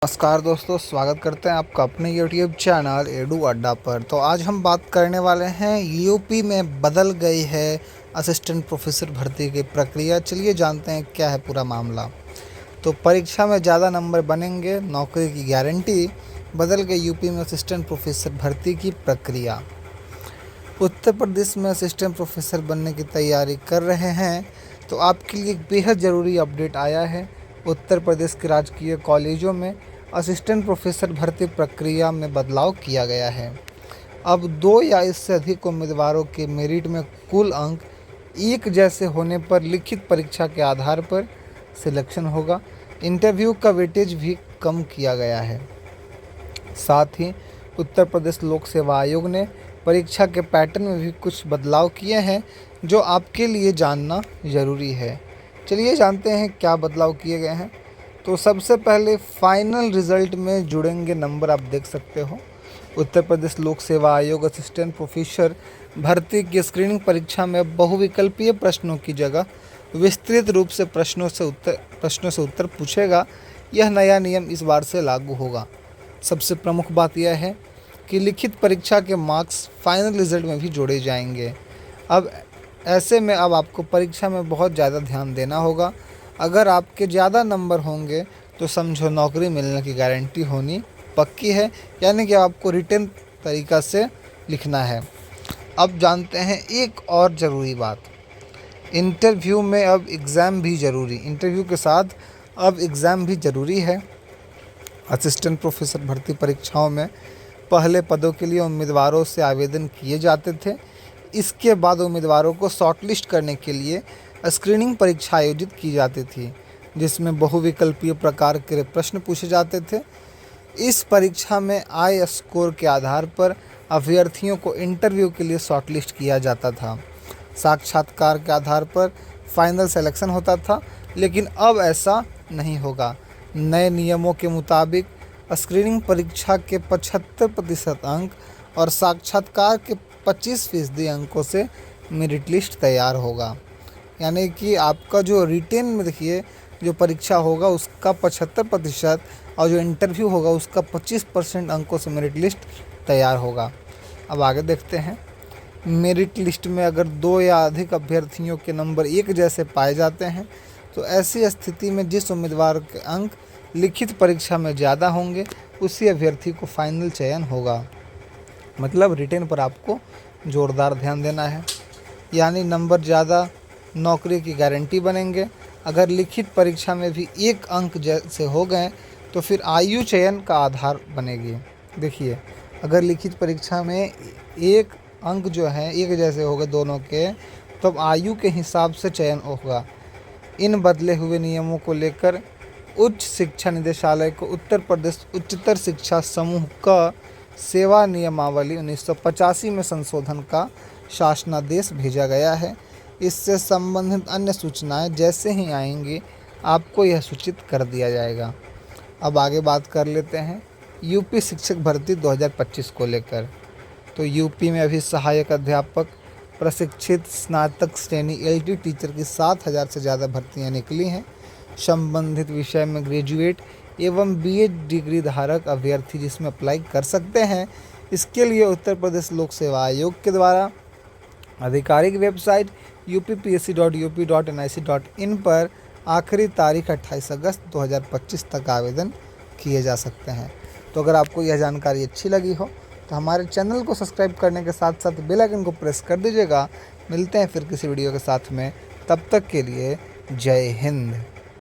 नमस्कार दोस्तों, स्वागत करते हैं आपका अपने YouTube चैनल एडू अड्डा पर। तो आज हम बात करने वाले हैं यूपी में बदल गई है असिस्टेंट प्रोफेसर भर्ती की प्रक्रिया। चलिए जानते हैं क्या है पूरा मामला। तो परीक्षा में ज़्यादा नंबर बनेंगे, नौकरी की गारंटी, बदल गई यूपी में असिस्टेंट प्रोफेसर भर्ती की प्रक्रिया। उत्तर प्रदेश में असिस्टेंट प्रोफेसर बनने की तैयारी कर रहे हैं तो आपके लिए एक बेहद ज़रूरी अपडेट आया है। उत्तर प्रदेश के राजकीय कॉलेजों में असिस्टेंट प्रोफेसर भर्ती प्रक्रिया में बदलाव किया गया है। अब 2 या इससे अधिक उम्मीदवारों के मेरिट में कुल अंक एक जैसे होने पर लिखित परीक्षा के आधार पर सिलेक्शन होगा। इंटरव्यू का वेटेज भी कम किया गया है। साथ ही उत्तर प्रदेश लोक सेवा आयोग ने परीक्षा के पैटर्न में भी कुछ बदलाव किए हैं जो आपके लिए जानना ज़रूरी है। चलिए जानते हैं क्या बदलाव किए गए हैं। तो सबसे पहले फाइनल रिज़ल्ट में जुड़ेंगे नंबर, आप देख सकते हो। उत्तर प्रदेश लोक सेवा आयोग असिस्टेंट प्रोफेसर भर्ती की स्क्रीनिंग परीक्षा में बहुविकल्पीय प्रश्नों की जगह विस्तृत रूप से प्रश्नों से उत्तर पूछेगा। यह नया नियम इस बार से लागू होगा। सबसे प्रमुख बात यह है कि लिखित परीक्षा के मार्क्स फाइनल रिज़ल्ट में भी जोड़े जाएंगे। अब ऐसे में अब आपको परीक्षा में बहुत ज़्यादा ध्यान देना होगा। अगर आपके ज़्यादा नंबर होंगे तो समझो नौकरी मिलने की गारंटी होनी पक्की है, यानी कि आपको रिटन तरीक़ा से लिखना है। अब जानते हैं एक और ज़रूरी बात, इंटरव्यू में अब एग्ज़ाम भी ज़रूरी, इंटरव्यू के साथ अब एग्ज़ाम भी ज़रूरी है। असिस्टेंट प्रोफेसर भर्ती परीक्षाओं में पहले पदों के लिए उम्मीदवारों से आवेदन किए जाते थे। इसके बाद उम्मीदवारों को शॉर्टलिस्ट करने के लिए स्क्रीनिंग परीक्षा आयोजित की जाती थी, जिसमें बहुविकल्पीय प्रकार के प्रश्न पूछे जाते थे। इस परीक्षा में आय स्कोर के आधार पर अभ्यर्थियों को इंटरव्यू के लिए शॉर्टलिस्ट किया जाता था। साक्षात्कार के आधार पर फाइनल सिलेक्शन होता था, लेकिन अब ऐसा नहीं होगा। नए नियमों के मुताबिक स्क्रीनिंग परीक्षा के 75% अंक और साक्षात्कार के 25% अंकों से मेरिट लिस्ट तैयार होगा। यानी कि आपका जो रिटेन में देखिए जो परीक्षा होगा उसका 75% और जो इंटरव्यू होगा उसका 25% अंकों से मेरिट लिस्ट तैयार होगा। अब आगे देखते हैं। मेरिट लिस्ट में अगर 2 या अधिक अभ्यर्थियों के नंबर एक जैसे पाए जाते हैं तो ऐसी स्थिति में जिस उम्मीदवार के अंक लिखित परीक्षा में ज़्यादा होंगे उसी अभ्यर्थी को फाइनल चयन होगा। मतलब रिटेन पर आपको ज़ोरदार ध्यान देना है, यानी नंबर ज़्यादा नौकरी की गारंटी बनेंगे। अगर लिखित परीक्षा में भी एक अंक जैसे हो गए तो फिर आयु चयन का आधार बनेगी। देखिए, अगर लिखित परीक्षा में एक अंक जो है एक जैसे हो गए दोनों के, तो अब आयु के हिसाब से चयन होगा। इन बदले हुए नियमों को लेकर उच्च शिक्षा निदेशालय को उत्तर प्रदेश उच्चतर शिक्षा समूह का सेवा नियमावली 1985 में संशोधन का शासनादेश भेजा गया है। इससे संबंधित अन्य सूचनाएं जैसे ही आएंगी आपको यह सूचित कर दिया जाएगा। अब आगे बात कर लेते हैं यूपी शिक्षक भर्ती 2025 को लेकर। तो यूपी में अभी सहायक अध्यापक प्रशिक्षित स्नातक श्रेणी LT टीचर की 7,000 से ज़्यादा भर्तियां निकली हैं। संबंधित विषय में ग्रेजुएट एवं BEd डिग्री धारक अभ्यर्थी जिसमें अप्लाई कर सकते हैं। इसके लिए उत्तर प्रदेश लोक सेवा आयोग के द्वारा आधिकारिक वेबसाइट uppsc.up.nic.in पर आखिरी तारीख 28 अगस्त 2025 तक आवेदन किए जा सकते हैं। तो अगर आपको यह जानकारी अच्छी लगी हो तो हमारे चैनल को सब्सक्राइब करने के साथ साथ बेल आइकन को प्रेस कर दीजिएगा। मिलते हैं फिर किसी वीडियो के साथ में, तब तक के लिए जय हिंद।